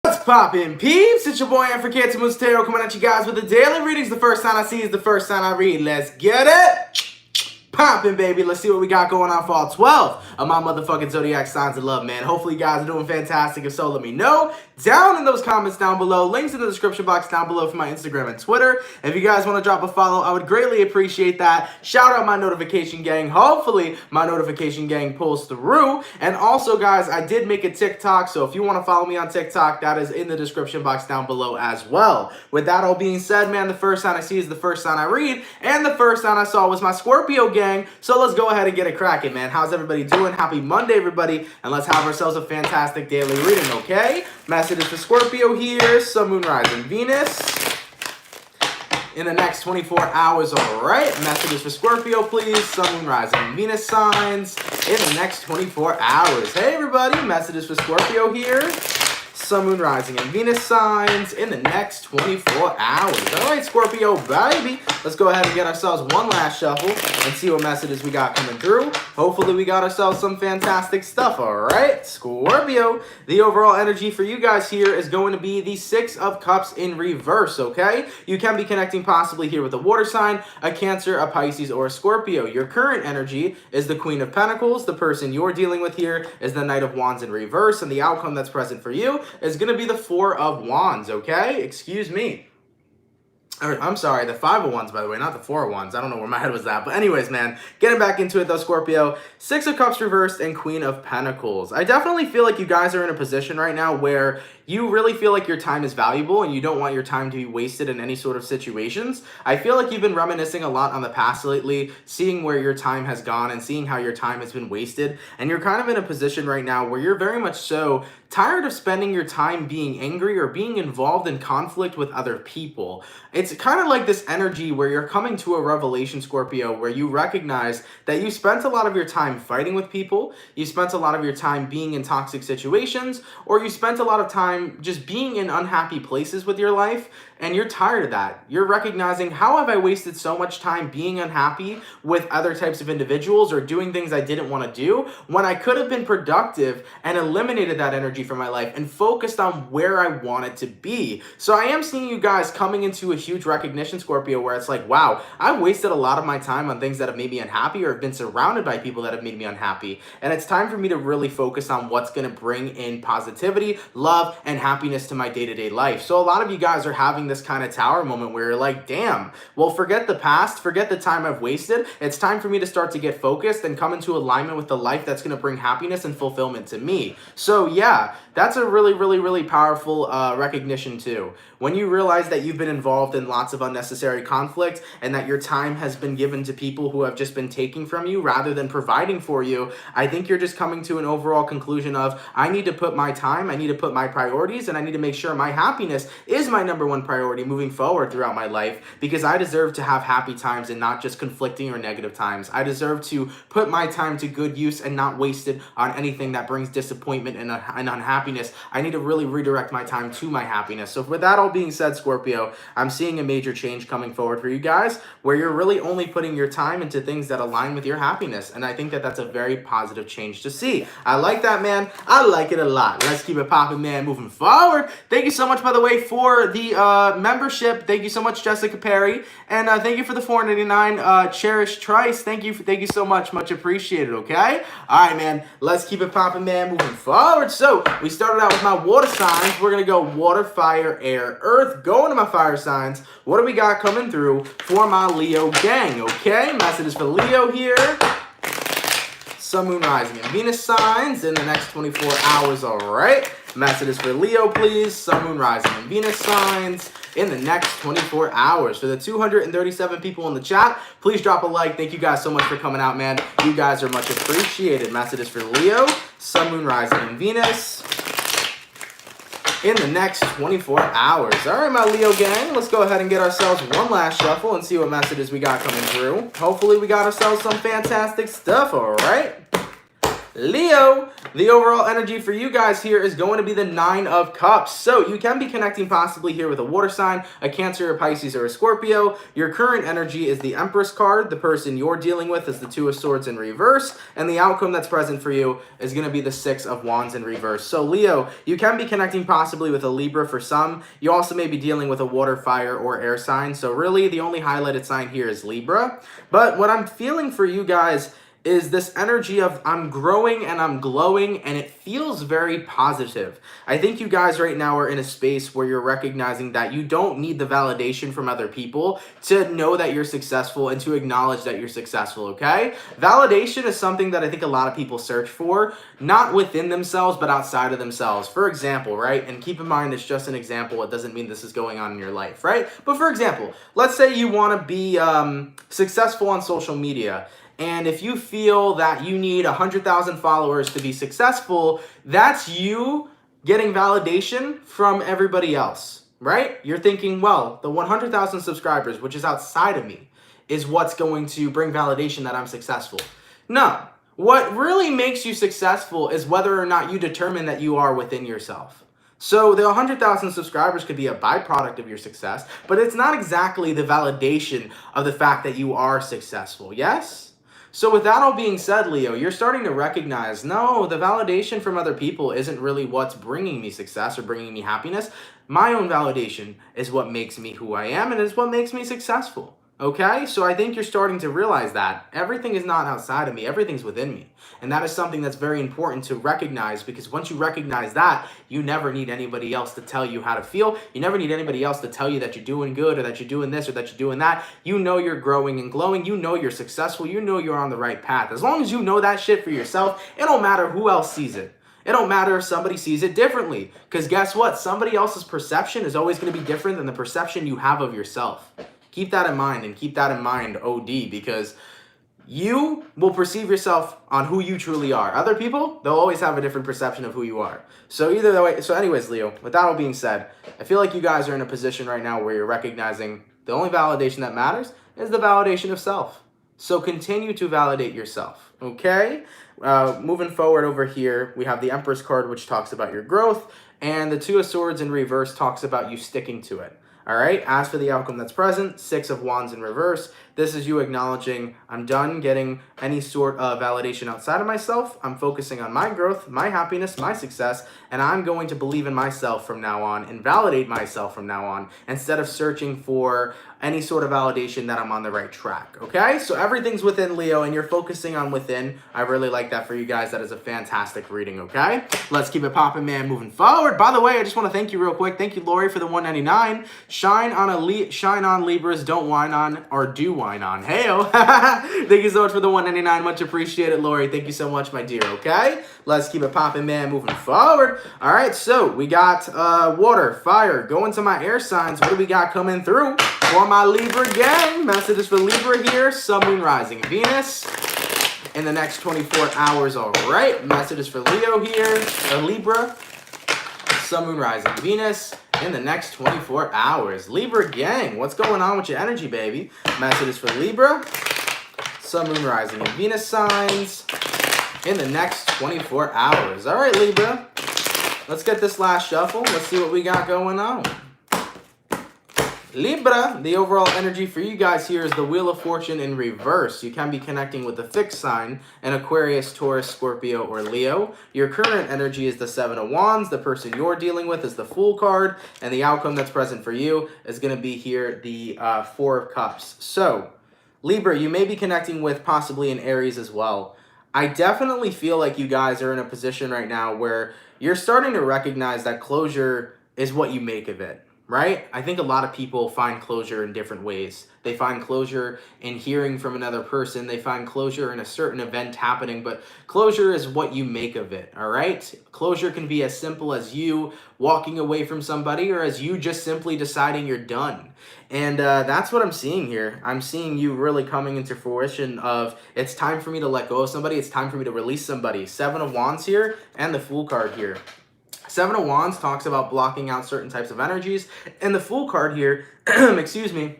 What's poppin', peeps? It's your boy for CancerMoonsTarot coming at you guys with the daily readings. The first sign I see is the first sign I read. Let's get it! Poppin', baby. Let's see what we got going on for all 12 of my motherfucking zodiac signs of love, man. Hopefully you guys are doing fantastic. If so, let me know down in those comments down below. Links in the description box down below for my Instagram and Twitter. If you guys want to drop a follow, I would greatly appreciate that. Shout out my notification gang. Hopefully my notification gang pulls through. And also, guys, I did make a TikTok, so if you want to follow me on TikTok, that is in the description box down below as well. With that all being said, man, the first sign I see is the first sign I read, and the first sign I saw was my Scorpio gang. So let's go ahead and get it cracking, man. How's everybody doing? Happy Monday, everybody, and let's have ourselves a fantastic daily reading, okay? Messages for Scorpio here, Sun, Moon, Rising, Venus in the next 24 hours, all right? Messages for Scorpio, please. Sun, Moon, Rising, Venus signs in the next 24 hours. Hey, everybody, messages for Scorpio here. Sun, Moon, Rising, and Venus signs in the next 24 hours. All right, Scorpio, baby. Let's go ahead and get ourselves one last shuffle and see what messages we got coming through. Hopefully, we got ourselves some fantastic stuff, all right? Scorpio, the overall energy for you guys here is going to be the Six of Cups in reverse, okay? You can be connecting possibly here with a water sign, a Cancer, a Pisces, or a Scorpio. Your current energy is the Queen of Pentacles. The person you're dealing with here is the Knight of Wands in reverse, and the outcome that's present for you is going to be the Four of Wands, okay? Excuse me. I'm sorry, the Five of Wands, by the way, not the Four of Wands. I don't know where my head was at. But anyways, man, getting back into it, though, Scorpio. Six of Cups reversed and Queen of Pentacles. I definitely feel like you guys are in a position right now where you really feel like your time is valuable and you don't want your time to be wasted in any sort of situations. I feel like you've been reminiscing a lot on the past lately, seeing where your time has gone and seeing how your time has been wasted. And you're kind of in a position right now where you're very much so tired of spending your time being angry or being involved in conflict with other people. It's kind of like this energy where you're coming to a revelation, Scorpio, where you recognize that you spent a lot of your time fighting with people, you spent a lot of your time being in toxic situations, or you spent a lot of time just being in unhappy places with your life, and you're tired of that. You're recognizing, how have I wasted so much time being unhappy with other types of individuals or doing things I didn't want to do when I could have been productive and eliminated that energy from my life and focused on where I wanted to be. So I am seeing you guys coming into a huge recognition, Scorpio, where it's like, wow, I wasted a lot of my time on things that have made me unhappy or have been surrounded by people that have made me unhappy. And it's time for me to really focus on what's going to bring in positivity, love, and happiness to my day-to-day life. So a lot of you guys are having this kind of tower moment where you're like, damn, well, forget the past, forget the time I've wasted. It's time for me to start to get focused and come into alignment with the life that's going to bring happiness and fulfillment to me. So yeah, that's a really, really, really powerful recognition too. When you realize that you've been involved in lots of unnecessary conflict and that your time has been given to people who have just been taking from you rather than providing for you, I think you're just coming to an overall conclusion of, I need to put my time, I need to put my priorities, and I need to make sure my happiness is my #1 priority moving forward throughout my life, because I deserve to have happy times and not just conflicting or negative times. I deserve to put my time to good use and not waste it on anything that brings disappointment and unhappiness. I need to really redirect my time to my happiness. So with that all being said, Scorpio, I'm seeing a major change coming forward for you guys where you're really only putting your time into things that align with your happiness. And I think that that's a very positive change to see. I like that, man. I like it a lot. Let's keep it popping, man, moving forward. Thank you so much, by the way, for the membership. Thank you so much, Jessica Perry. And thank you for the $4.99 Cherish Trice. Thank you so much. Much appreciated, okay? All right, man. Let's keep it popping, man, moving forward. So we started out with my water signs. We're going to go water, fire, air, earth. Going to my fire signs. What do we got coming through for my Leo gang, okay? Messages for Leo here. Sun, Moon, Rising, and Venus signs in the next 24 hours, all right? Messages for Leo, please. Sun, Moon, Rising, and Venus signs in the next 24 hours. For the 237 people in the chat, please drop a like. Thank you guys so much for coming out, man. You guys are much appreciated. Messages for Leo, Sun, Moon, Rising, and Venus in the next 24 hours. All right, my Leo gang, let's go ahead and get ourselves one last shuffle and see what messages we got coming through. Hopefully we got ourselves some fantastic stuff, all right? Leo, the overall energy for you guys here is going to be the Nine of Cups. So you can be connecting possibly here with a water sign, a Cancer, a Pisces, or a Scorpio. Your current energy is the Empress card. The person you're dealing with is the Two of Swords in reverse. And the outcome that's present for you is going to be the Six of Wands in reverse. So Leo, you can be connecting possibly with a Libra for some. You also may be dealing with a water, fire, or air sign. So really the only highlighted sign here is Libra. But what I'm feeling for you guys is this energy of I'm growing and I'm glowing, and it feels very positive. I think you guys right now are in a space where you're recognizing that you don't need the validation from other people to know that you're successful and to acknowledge that you're successful, okay? Validation is something that I think a lot of people search for, not within themselves, but outside of themselves. For example, right? And keep in mind, it's just an example. It doesn't mean this is going on in your life, right? But for example, let's say you want to be successful on social media. And if you feel that you need 100,000 followers to be successful, that's you getting validation from everybody else, right? You're thinking, well, the 100,000 subscribers, which is outside of me, is what's going to bring validation that I'm successful. No, what really makes you successful is whether or not you determine that you are within yourself. So the 100,000 subscribers could be a byproduct of your success, but it's not exactly the validation of the fact that you are successful, yes? So with that all being said, Leo, you're starting to recognize, no, the validation from other people isn't really what's bringing me success or bringing me happiness. My own validation is what makes me who I am and is what makes me successful. Okay? So I think you're starting to realize that everything is not outside of me. Everything's within me. And that is something that's very important to recognize, because once you recognize that, you never need anybody else to tell you how to feel. You never need anybody else to tell you that you're doing good or that you're doing this or that you're doing that. You know you're growing and glowing. You know you're successful. You know you're on the right path. As long as you know that shit for yourself, it don't matter who else sees it. It don't matter if somebody sees it differently. Because guess what? Somebody else's perception is always going to be different than the perception you have of yourself. Keep that in mind, and keep that in mind OD, because you will perceive yourself on who you truly are. Other people, they'll always have a different perception of who you are. So either way, so anyways, Leo, with that all being said, I feel like you guys are in a position right now where you're recognizing the only validation that matters is the validation of self. So continue to validate yourself, okay? Moving forward over here, we have the Empress card, which talks about your growth, and the Two of Swords in reverse talks about you sticking to it. All right, as for the outcome that's present, Six of Wands in reverse, this is you acknowledging I'm done getting any sort of validation outside of myself. I'm focusing on my growth, my happiness, my success, and I'm going to believe in myself from now on and validate myself from now on instead of searching for any sort of validation that I'm on the right track, okay? So everything's within, Leo, and you're focusing on within. I really like that for you guys. That is a fantastic reading, okay? Let's keep it popping, man, moving forward. By the way, I just want to thank you real quick. Thank you, Lori, for the $1.99. Shine on Libras, don't whine on, or do whine on. Heyo. Thank you so much for the $1.99. Much appreciated, Lori. Thank you so much, my dear, okay? Let's keep it popping, man, moving forward. All right, so we got water, fire, going to my air signs. What do we got coming through for my Libra gang? Messages for Libra here. Sun, Moon, Rising, Venus in the next 24 hours. All right, messages for Leo here, or Libra. Sun, Moon, Rising, Venus in the next 24 hours. Libra gang, what's going on with your energy, baby? Messages for Libra, Sun, Moon, Rising, and Venus signs in the next 24 hours. All right, Libra, let's get this last shuffle. Let's see what we got going on. Libra, the overall energy for you guys here is the Wheel of Fortune in reverse. You can be connecting with the fixed sign, an Aquarius, Taurus, Scorpio, or Leo. Your current energy is the Seven of Wands. The person you're dealing with is the Fool card. And the outcome that's present for you is going to be here the Four of Cups. So, Libra, you may be connecting with possibly an Aries as well. I definitely feel like you guys are in a position right now where you're starting to recognize that closure is what you make of it. Right? I think a lot of people find closure in different ways. They find closure in hearing from another person. They find closure in a certain event happening, but closure is what you make of it, all right? Closure can be as simple as you walking away from somebody or as you just simply deciding you're done. And that's what I'm seeing here. I'm seeing you really coming into fruition of it's time for me to let go of somebody. It's time for me to release somebody. Seven of Wands here and the Fool card here. Seven of Wands talks about blocking out certain types of energies, and the Fool card here, excuse me,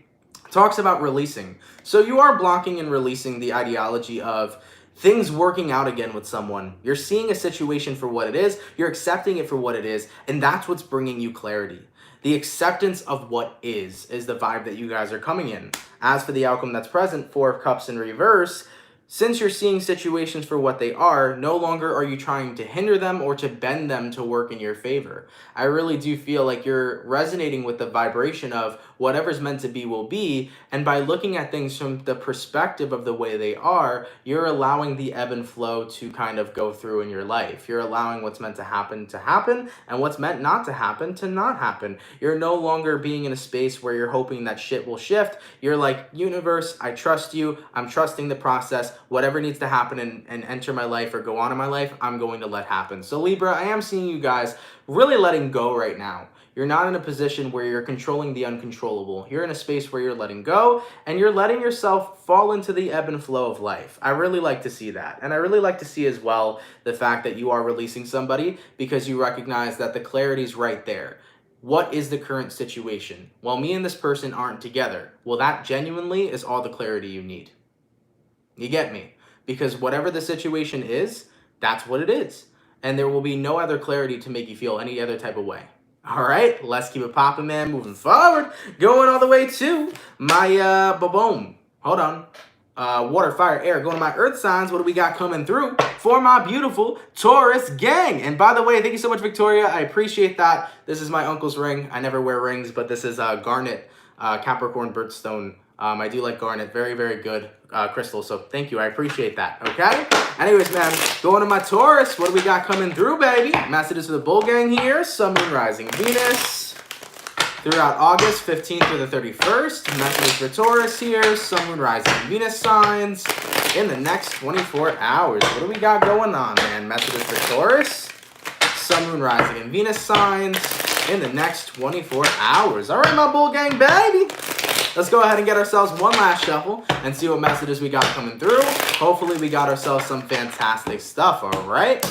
talks about releasing. So you are blocking and releasing the ideology of things working out again with someone. You're seeing a situation for what it is, you're accepting it for what it is, and that's what's bringing you clarity. The acceptance of what is the vibe that you guys are coming in. As for the outcome that's present, Four of Cups in reverse, since you're seeing situations for what they are, no longer are you trying to hinder them or to bend them to work in your favor. I really do feel like you're resonating with the vibration of whatever's meant to be will be, and by looking at things from the perspective of the way they are, you're allowing the ebb and flow to kind of go through in your life. You're allowing what's meant to happen, and what's meant not to not happen. You're no longer being in a space where you're hoping that shit will shift. You're like, universe, I trust you. I'm trusting the process. Whatever needs to happen and enter my life or go on in my life, I'm going to let happen. So Libra, I am seeing you guys really letting go right now. You're not in a position where you're controlling the uncontrollable. You're in a space where you're letting go and you're letting yourself fall into the ebb and flow of life. I really like to see that. And I really like to see as well the fact that you are releasing somebody because you recognize that the clarity's right there. What is the current situation? Well, me and this person aren't together. Well, that genuinely is all the clarity you need. You get me? Because whatever the situation is, that's what it is. And there will be no other clarity to make you feel any other type of way. All right, let's keep it popping, man. Moving forward, going all the way to my boom. Hold on. Water, fire, air, going to my earth signs. What do we got coming through for my beautiful Taurus gang? And by the way, thank you so much, Victoria. I appreciate that. This is my uncle's ring. I never wear rings, but this is garnet Capricorn birthstone. I do like garnet. Very, very good crystal. So thank you. I appreciate that. Okay? Anyways, man, going to my Taurus. What do we got coming through, baby? Messages for the bull gang here. Sun, Moon, Rising, Venus. Throughout August 15th through the 31st. Messages for Taurus here. Sun, Moon, Rising, Venus signs in the next 24 hours. What do we got going on, man? Messages for Taurus. Sun, Moon, Rising, and Venus signs in the next 24 hours. All right, my bull gang, baby. Let's go ahead and get ourselves one last shuffle and see what messages we got coming through. Hopefully we got ourselves some fantastic stuff, all right?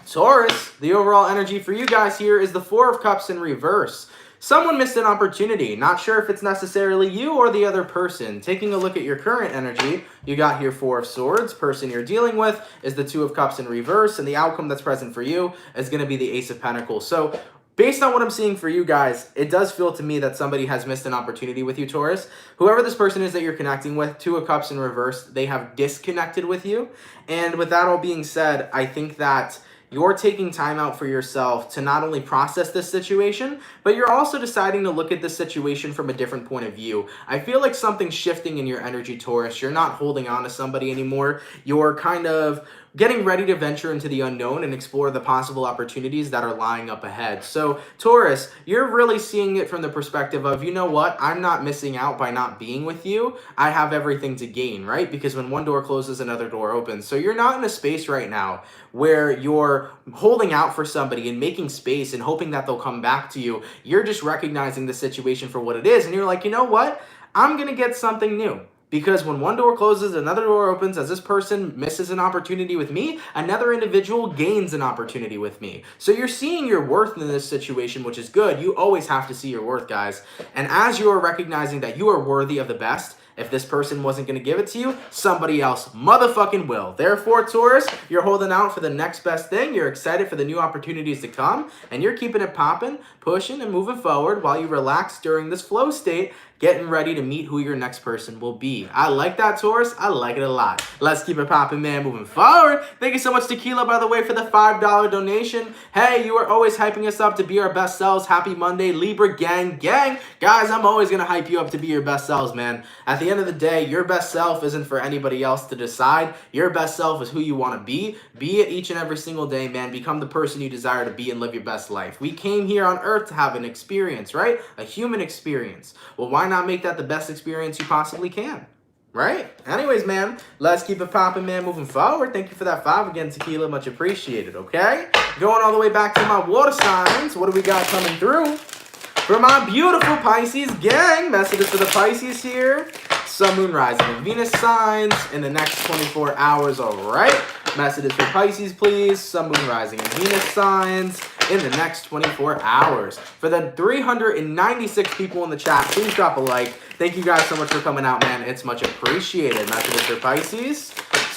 Taurus, the overall energy for you guys here is the Four of Cups in reverse. Someone missed an opportunity. Not sure if it's necessarily you or the other person. Taking a look at your current energy, you got here Four of Swords. Person you're dealing with is the Two of Cups in reverse, and the outcome that's present for you is going to be the Ace of Pentacles. So based on what I'm seeing for you guys, it does feel to me that somebody has missed an opportunity with you, Taurus. Whoever this person is that you're connecting with, Two of Cups in reverse, they have disconnected with you. And with that all being said, I think that you're taking time out for yourself to not only process this situation, but you're also deciding to look at this situation from a different point of view. I feel like something's shifting in your energy, Taurus. You're not holding on to somebody anymore. You're kind of getting ready to venture into the unknown and explore the possible opportunities that are lying up ahead. So, Taurus, you're really seeing it from the perspective of, you know what, I'm not missing out by not being with you. I have everything to gain, right? Because when one door closes, another door opens. So you're not in a space right now where you're holding out for somebody and making space and hoping that they'll come back to you. You're just recognizing the situation for what it is. And you're like, you know what? I'm going to get something new. Because when one door closes, another door opens. As this person misses an opportunity with me, another individual gains an opportunity with me. So you're seeing your worth in this situation, which is good. You always have to see your worth, guys. And as you are recognizing that you are worthy of the best, if this person wasn't going to give it to you, somebody else motherfucking will. Therefore, Taurus, you're holding out for the next best thing. You're excited for the new opportunities to come. And you're keeping it popping, pushing, and moving forward while you relax during this flow state, getting ready to meet who your next person will be. I like that, Taurus. I like it a lot. Let's keep it popping, man, moving forward. Thank you so much, Tequila, by the way, for the $5 donation. Hey, you are always hyping us up to be our best selves. Happy Monday, Libra gang. Guys, I'm always going to hype you up to be your best selves, man. At the end of the day, your best self isn't for anybody else to decide. Your best self is who you want to be. Be it each and every single day, man. Become the person you desire to be and live your best life. We came here on Earth to have an experience, right? A human experience. Well, why not make that the best experience you possibly can? Right? Anyways, man, let's keep it popping, man, moving forward. Thank you for that 5 again, Tequila. Much appreciated, okay? Going all the way back to my water signs. What do we got coming through? For my beautiful Pisces gang, messages for the Pisces here. Sun, Moon, Rising, and Venus signs in the next 24 hours, all right? Messages for Pisces, please. Sun, Moon, Rising, and Venus signs in the next 24 hours. For the 396 people in the chat, please drop a like. Thank you guys so much for coming out, man. It's much appreciated. Messages for Pisces.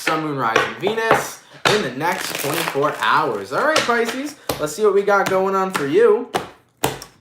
Sun, Moon, Rising, Venus in the next 24 hours. All right, Pisces, let's see what we got going on for you.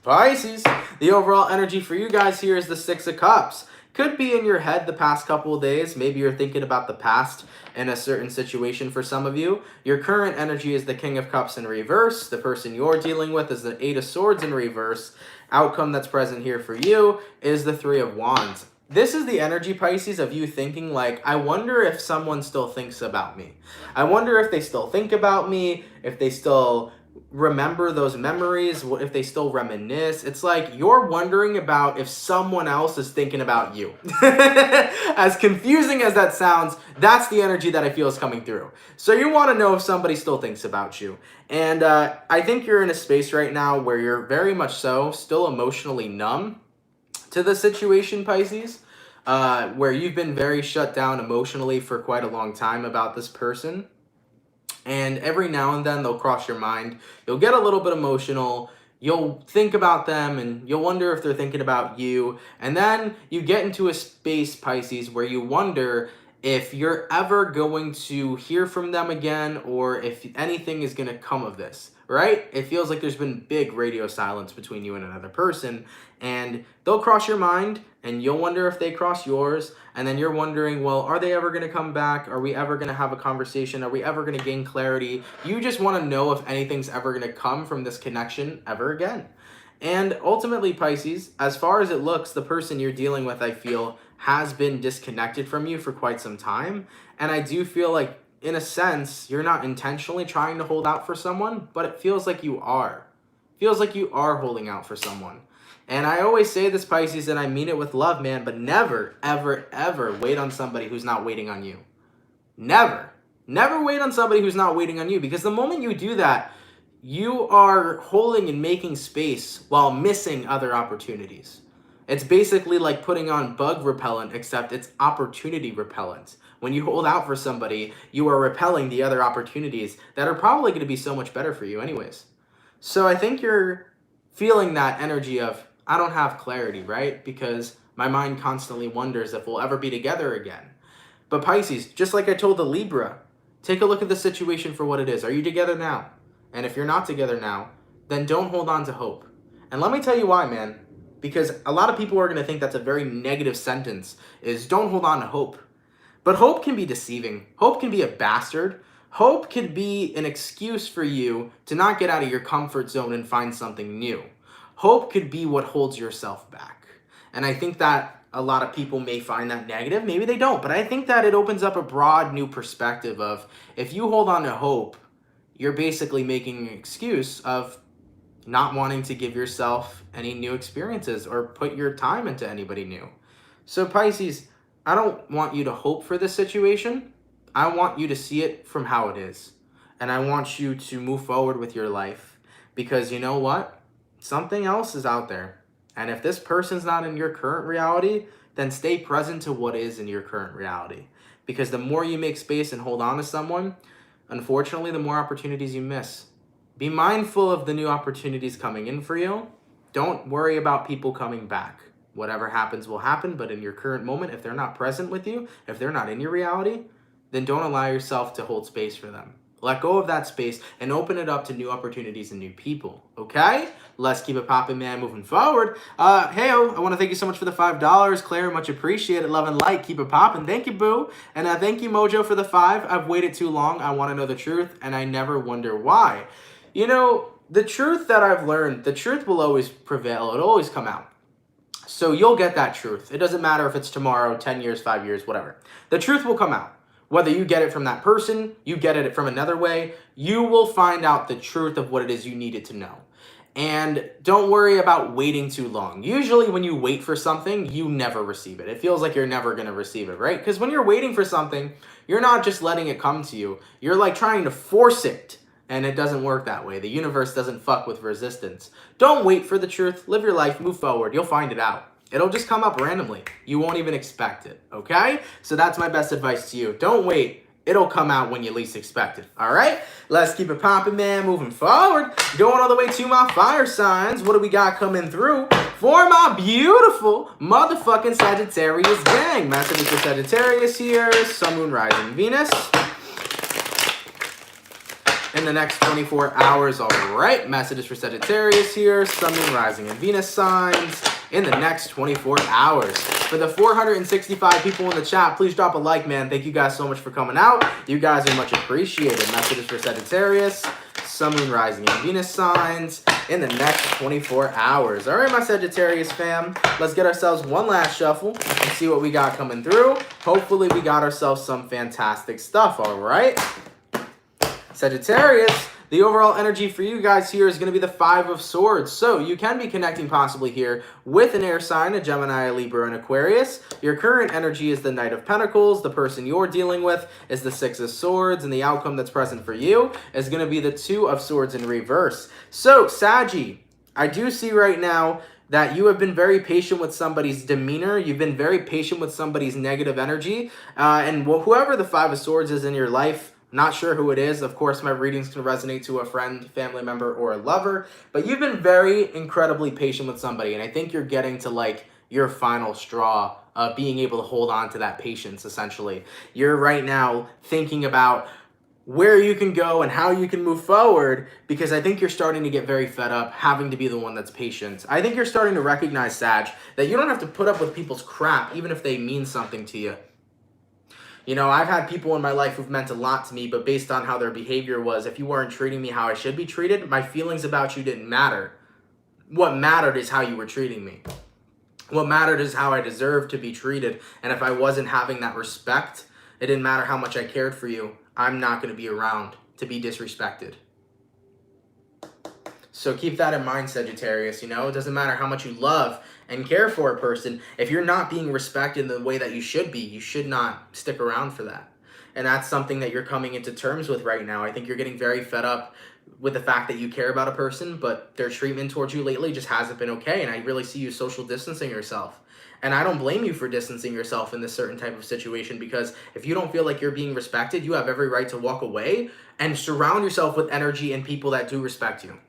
Pisces, the overall energy for you guys here is the Six of Cups. Could be in your head the past couple of days. Maybe you're thinking about the past in a certain situation for some of you. Your current energy is the King of Cups in reverse. The person you're dealing with is the Eight of Swords in reverse. Outcome that's present here for you is the Three of Wands. This is the energy, Pisces, of you thinking like, I wonder if someone still thinks about me. I wonder if they still think about me, if they still remember those memories, if they still reminisce. It's like you're wondering about if someone else is thinking about you. As confusing as that sounds, that's the energy that I feel is coming through. So you want to know if somebody still thinks about you. And I think you're in a space right now where you're very much so still emotionally numb to the situation, Pisces, where you've been very shut down emotionally for quite a long time about this person. And every now and then they'll cross your mind. You'll get a little bit emotional. You'll think about them and you'll wonder if they're thinking about you. And then you get into a space, Pisces, where you wonder if you're ever going to hear from them again or if anything is going to come of this, right? It feels like there's been big radio silence between you and another person. And they'll cross your mind and you'll wonder if they cross yours. And then you're wondering, well, are they ever going to come back? Are we ever going to have a conversation? Are we ever going to gain clarity? You just want to know if anything's ever going to come from this connection ever again. And ultimately, Pisces, as far as it looks, the person you're dealing with, I feel, has been disconnected from you for quite some time. And I do feel like, in a sense, you're not intentionally trying to hold out for someone, but it feels like you are. It feels like you are holding out for someone. And I always say this, Pisces, and I mean it with love, man, but never, ever, ever wait on somebody who's not waiting on you. Never. Never wait on somebody who's not waiting on you, because the moment you do that, you are holding and making space while missing other opportunities. It's basically like putting on bug repellent, except it's opportunity repellent. When you hold out for somebody, you are repelling the other opportunities that are probably going to be so much better for you anyways. So I think you're feeling that energy of, I don't have clarity, right? Because my mind constantly wonders if we'll ever be together again. But Pisces, just like I told the Libra, take a look at the situation for what it is. Are you together now? And if you're not together now, then don't hold on to hope. And let me tell you why, man. Because a lot of people are going to think that's a very negative sentence, is don't hold on to hope. But hope can be deceiving. Hope can be a bastard. Hope could be an excuse for you to not get out of your comfort zone and find something new. Hope could be what holds yourself back. And I think that a lot of people may find that negative. Maybe they don't. But I think that it opens up a broad new perspective of, if you hold on to hope, you're basically making an excuse of not wanting to give yourself any new experiences or put your time into anybody new. So Pisces, I don't want you to hope for this situation. I want you to see it from how it is. And I want you to move forward with your life. Because you know what? Something else is out there. And if this person's not in your current reality, then stay present to what is in your current reality. Because the more you make space and hold on to someone, unfortunately, the more opportunities you miss. Be mindful of the new opportunities coming in for you. Don't worry about people coming back. Whatever happens will happen, but in your current moment, if they're not present with you, if they're not in your reality, then don't allow yourself to hold space for them. Let go of that space and open it up to new opportunities and new people, okay? Let's keep it popping, man, moving forward. Hey-o, I want to thank you so much for the $5. Claire, much appreciated. Love and light. Keep it popping. Thank you, boo. And thank you, Mojo, for the 5. I've waited too long. I want to know the truth, and I never wonder why. You know, the truth that I've learned, the truth will always prevail. It'll always come out. So you'll get that truth. It doesn't matter if it's tomorrow, 10 years, 5 years, whatever. The truth will come out. Whether you get it from that person, you get it from another way, you will find out the truth of what it is you needed to know. And don't worry about waiting too long. Usually when you wait for something, you never receive it. It feels like you're never going to receive it, right? Because when you're waiting for something, you're not just letting it come to you. You're like trying to force it. And it doesn't work that way. The universe doesn't fuck with resistance. Don't wait for the truth. Live your life. Move forward. You'll find it out. It'll just come up randomly. You won't even expect it, okay? So that's my best advice to you. Don't wait. It'll come out when you least expect it, all right? Let's keep it popping, man, moving forward. Going all the way to my fire signs. What do we got coming through for my beautiful motherfucking Sagittarius gang? Massive for Sagittarius here. Sun, Moon, Rising, Venus the next 24 hours. All right, messages for Sagittarius here. Sun, Moon, Rising, and Venus signs in the next 24 hours. For the 465 people in the chat, please drop a like, man. Thank you guys so much for coming out. You guys are much appreciated. Messages for Sagittarius, Sun, Moon, Rising, and Venus signs in the next 24 hours. All right, my Sagittarius fam, let's get ourselves one last shuffle and see what we got coming through. Hopefully we got ourselves some fantastic stuff, all right? Sagittarius, the overall energy for you guys here is going to be the Five of Swords. So you can be connecting possibly here with an air sign, a Gemini, a Libra, and Aquarius. Your current energy is the Knight of Pentacles. The person you're dealing with is the Six of Swords. And the outcome that's present for you is going to be the Two of Swords in reverse. So, Saggy, I do see right now that you have been very patient with somebody's demeanor. You've been very patient with somebody's negative energy. And whoever the Five of Swords is in your life, not sure who it is. Of course, my readings can resonate to a friend, family member, or a lover. But you've been very incredibly patient with somebody. And I think you're getting to like your final straw of being able to hold on to that patience, essentially. You're right now thinking about where you can go and how you can move forward, because I think you're starting to get very fed up having to be the one that's patient. I think you're starting to recognize, Sag, that you don't have to put up with people's crap, even if they mean something to you. You know, I've had people in my life who've meant a lot to me, but based on how their behavior was, if you weren't treating me how I should be treated, my feelings about you didn't matter. What mattered is how you were treating me. What mattered is how I deserved to be treated. And if I wasn't having that respect, it didn't matter how much I cared for you. I'm not going to be around to be disrespected. So keep that in mind, Sagittarius. You know, it doesn't matter how much you love and care for a person. If you're not being respected in the way that you should be, you should not stick around for that. And that's something that you're coming into terms with right now. I think you're getting very fed up with the fact that you care about a person, but their treatment towards you lately just hasn't been okay. And I really see you social distancing yourself. And I don't blame you for distancing yourself in this certain type of situation, because if you don't feel like you're being respected, you have every right to walk away and surround yourself with energy and people that do respect you.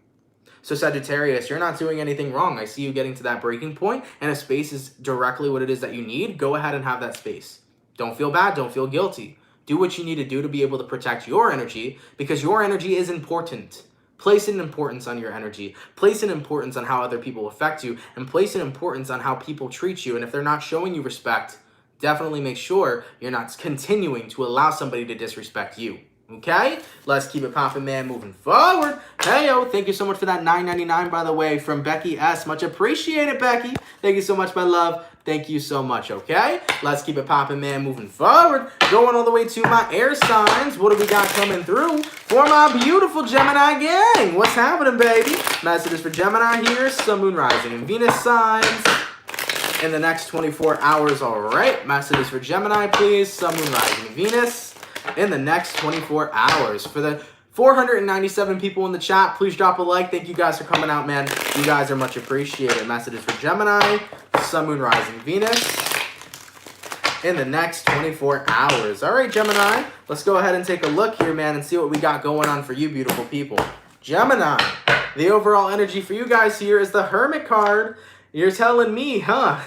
So Sagittarius, you're not doing anything wrong. I see you getting to that breaking point, and if space is directly what it is that you need, go ahead and have that space. Don't feel bad. Don't feel guilty. Do what you need to do to be able to protect your energy, because your energy is important. Place an importance on your energy. Place an importance on how other people affect you, and place an importance on how people treat you. And if they're not showing you respect, definitely make sure you're not continuing to allow somebody to disrespect you. Okay? Let's keep it popping, man, moving forward. Hey, yo, thank you so much for that $9.99, by the way, from Becky S. Much appreciated, Becky. Thank you so much, my love. Thank you so much, okay? Let's keep it popping, man, moving forward. Going all the way to my air signs. What do we got coming through for my beautiful Gemini gang? What's happening, baby? Messages for Gemini here. Sun, Moon, Rising, and Venus signs in the next 24 hours, all right? Messages for Gemini, please. Sun, Moon, Rising, and Venus in the next 24 hours. For the 497 people in the chat, please drop a like. Thank you guys for coming out, man. You guys are much appreciated. Messages for Gemini, Sun, Moon, Rising, Venus in the next 24 hours. All right, Gemini, let's go ahead and take a look here, man, and see what we got going on for you beautiful people. Gemini, the overall energy for you guys here is the Hermit card. You're telling me, huh?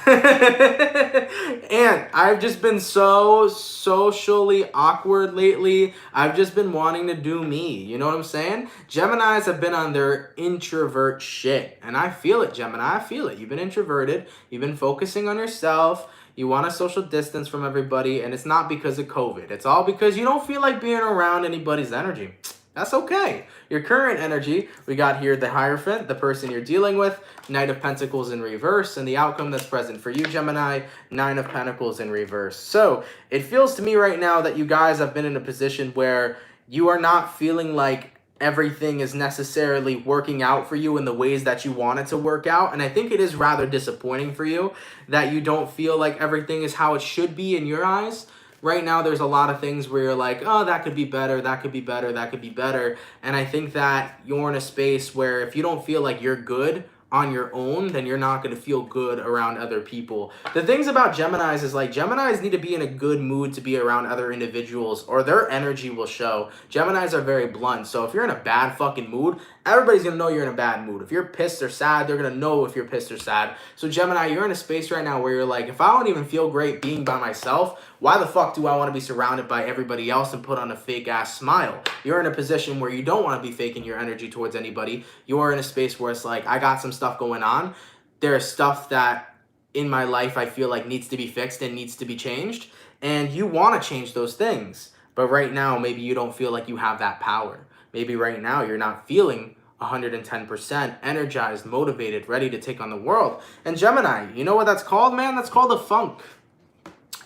And I've just been so socially awkward lately. I've just been wanting to do me. You know what I'm saying? Geminis have been on their introvert shit. And I feel it, Gemini. I feel it. You've been introverted. You've been focusing on yourself. You want a social distance from everybody. And it's not because of COVID. It's all because you don't feel like being around anybody's energy. That's okay. Your current energy, we got here the Hierophant, the person you're dealing with, Knight of Pentacles in reverse, and the outcome that's present for you, Gemini, Nine of Pentacles in reverse. So it feels to me right now that you guys have been in a position where you are not feeling like everything is necessarily working out for you in the ways that you want it to work out. And I think it is rather disappointing for you that you don't feel like everything is how it should be in your eyes. Right now, there's a lot of things where you're like, oh, that could be better, that could be better, that could be better. And I think that you're in a space where if you don't feel like you're good on your own, then you're not going to feel good around other people. The things about Geminis is like Geminis need to be in a good mood to be around other individuals or their energy will show. Geminis are very blunt. So if you're in a bad fucking mood, everybody's going to know you're in a bad mood. If you're pissed or sad, they're going to know if you're pissed or sad. So Gemini, you're in a space right now where you're like, if I don't even feel great being by myself, why the fuck do I want to be surrounded by everybody else and put on a fake ass smile? You're in a position where you don't want to be faking your energy towards anybody. You're in a space where it's like, I got some stuff going on. There's stuff that in my life I feel like needs to be fixed and needs to be changed. And you want to change those things. But right now, maybe you don't feel like you have that power. Maybe right now you're not feeling 110% energized, motivated, ready to take on the world. And Gemini, you know what that's called, man? That's called a funk.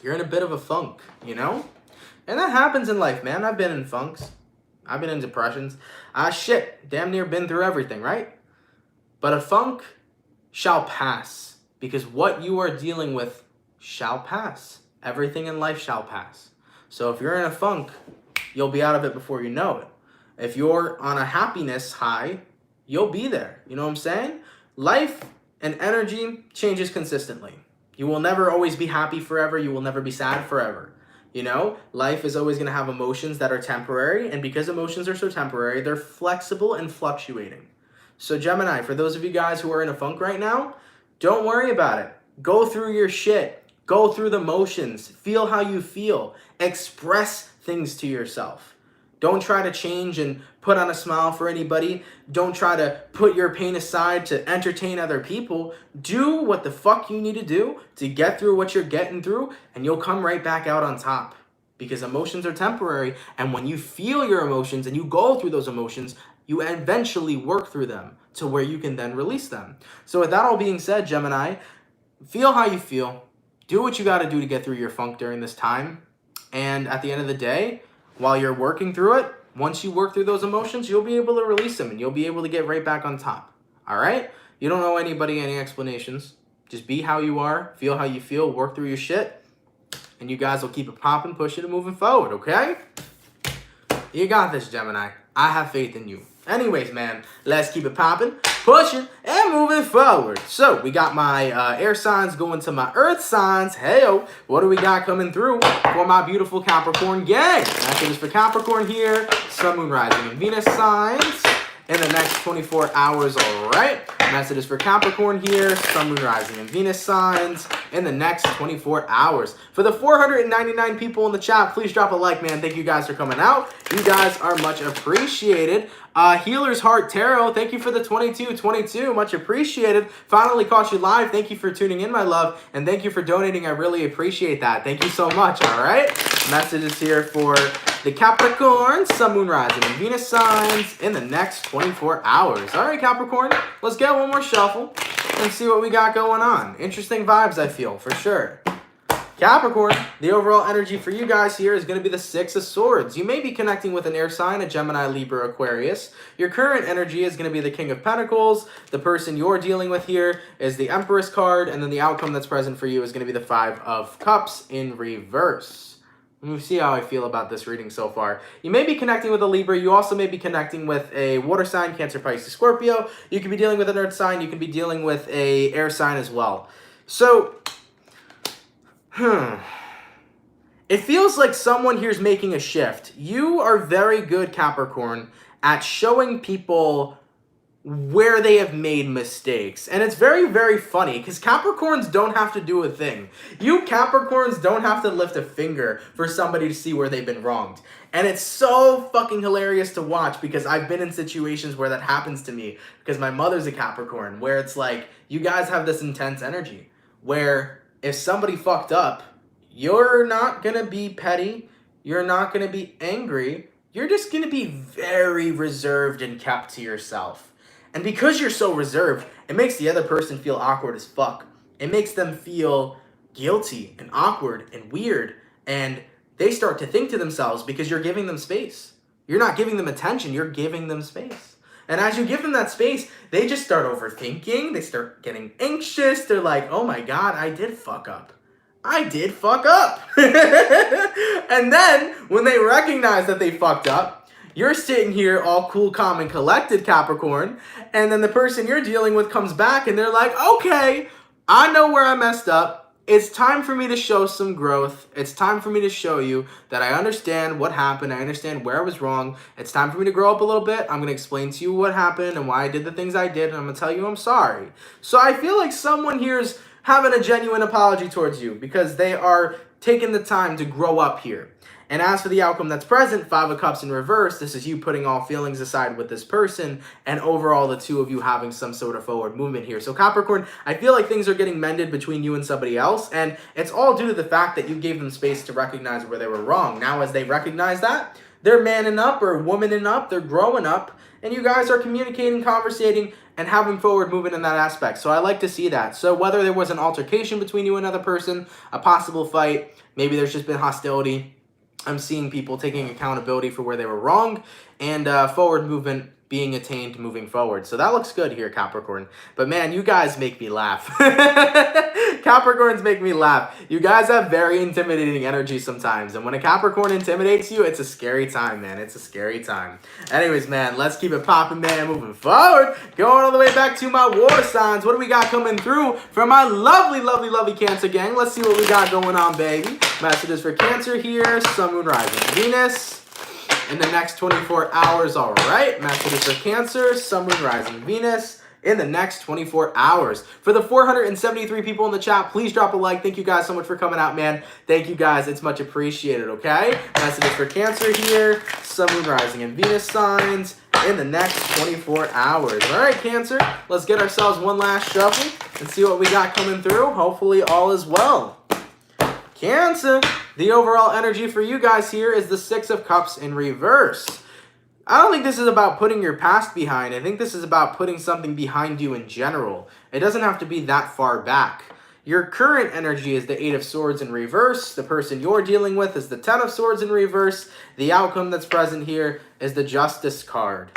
You're in a bit of a funk, you know? And that happens in life, man. I've been in funks. I've been in depressions. Shit, damn near been through everything, right? But a funk shall pass, because what you are dealing with shall pass. Everything in life shall pass. So if you're in a funk, you'll be out of it before you know it. If you're on a happiness high, you'll be there. You know what I'm saying? Life and energy changes consistently. You will never always be happy forever. You will never be sad forever. You know, life is always going to have emotions that are temporary. And because emotions are so temporary, they're flexible and fluctuating. So Gemini, for those of you guys who are in a funk right now, don't worry about it. Go through your shit. Go through the motions. Feel how you feel. Express things to yourself. Don't try to change and put on a smile for anybody. Don't try to put your pain aside to entertain other people. Do what the fuck you need to do to get through what you're getting through, and you'll come right back out on top. Because emotions are temporary, and when you feel your emotions and you go through those emotions, you eventually work through them to where you can then release them. So with that all being said, Gemini, feel how you feel. Do what you got to do to get through your funk during this time. And at the end of the day, while you're working through it, once you work through those emotions, you'll be able to release them and you'll be able to get right back on top. All right? You don't owe anybody any explanations. Just be how you are, feel how you feel, work through your shit, and you guys will keep it popping, pushing, and moving forward, okay? You got this, Gemini. I have faith in you. Anyways, man, let's keep it popping, pushing, and moving forward. So, we got my air signs going to my earth signs. Hey-o, what do we got coming through for my beautiful Capricorn gang? Message is for Capricorn here, Sun, Moon, Rising, and Venus signs in the next 24 hours, all right? Message is for Capricorn here, Sun, Moon, Rising, and Venus signs in the next 24 hours. For the 499 people in the chat, please drop a like, man. Thank you guys for coming out. You guys are much appreciated. Healer's Heart Tarot, thank you for the 2222, much appreciated. Finally caught you live. Thank you for tuning in, my love, and thank you for donating. I really appreciate that. Thank you so much, all right? Messages here for the Capricorn, Sun, Moon, Rising, and Venus signs in the next 24 hours. All right, Capricorn, let's get one more shuffle and see what we got going on. Interesting vibes, I feel, for sure. Capricorn, the overall energy for you guys here is going to be the Six of Swords. You may be connecting with an air sign, a Gemini, Libra, Aquarius. Your current energy is going to be the King of Pentacles. The person you're dealing with here is the Empress card, and then the outcome that's present for you is going to be the Five of Cups in reverse. Let me see how I feel about this reading so far. You may be connecting with a Libra. You also may be connecting with a water sign, Cancer, Pisces, Scorpio. You could be dealing with an earth sign. You could be dealing with a air sign as well. So, it feels like someone here's making a shift. You are very good, Capricorn, at showing people where they have made mistakes. And it's very, very funny because Capricorns don't have to do a thing. You Capricorns don't have to lift a finger for somebody to see where they've been wronged. And it's so fucking hilarious to watch because I've been in situations where that happens to me because my mother's a Capricorn, where it's like, you guys have this intense energy where if somebody fucked up, you're not going to be petty. You're not going to be angry. You're just going to be very reserved and kept to yourself. And because you're so reserved, it makes the other person feel awkward as fuck. It makes them feel guilty and awkward and weird. And they start to think to themselves because you're giving them space. You're not giving them attention. You're giving them space. And as you give them that space, they just start overthinking. They start getting anxious. They're like, oh my God, I did fuck up. I did fuck up. And then when they recognize that they fucked up, you're sitting here all cool, calm, and collected, Capricorn, and then the person you're dealing with comes back and they're like, okay, I know where I messed up. It's time for me to show some growth. It's time for me to show you that I understand what happened. I understand where I was wrong. It's time for me to grow up a little bit. I'm going to explain to you what happened and why I did the things I did, and I'm going to tell you I'm sorry. So I feel like someone here is having a genuine apology towards you because they are taking the time to grow up here. And as for the outcome that's present, 5 of Cups in reverse, this is you putting all feelings aside with this person, and overall the two of you having some sort of forward movement here. So Capricorn, I feel like things are getting mended between you and somebody else, and it's all due to the fact that you gave them space to recognize where they were wrong. Now as they recognize that, they're manning up or womaning up, they're growing up, and you guys are communicating, conversating, and having forward movement in that aspect. So I like to see that. So whether there was an altercation between you and another person, a possible fight, maybe there's just been hostility, I'm seeing people taking accountability for where they were wrong, and forward movement being attained moving forward. So that looks good here, Capricorn. But man, you guys make me laugh. Capricorns make me laugh. You guys have very intimidating energy sometimes. And when a Capricorn intimidates you, it's a scary time, man. It's a scary time. Anyways, man, let's keep it popping, man. Moving forward. Going all the way back to my water signs. What do we got coming through for my lovely, lovely, lovely Cancer gang? Let's see what we got going on, baby. Messages for Cancer here. Sun, Moon, Rising, Venus. In the next 24 hours, all right. Messages for Cancer, Sun, Moon, Rising, Venus. In the next 24 hours. For the 473 people in the chat, please drop a like. Thank you guys so much for coming out, man. Thank you guys. It's much appreciated, okay? Messages for Cancer here, Sun, Moon, Rising, and Venus signs in the next 24 hours. All right, Cancer, let's get ourselves one last shuffle and see what we got coming through. Hopefully all is well. Cancer, the overall energy for you guys here is the 6 of Cups in reverse. I don't think this is about putting your past behind. I think this is about putting something behind you in general. It doesn't have to be that far back. Your current energy is the 8 of Swords in reverse. The person you're dealing with is the 10 of Swords in reverse. The outcome that's present here is the Justice card.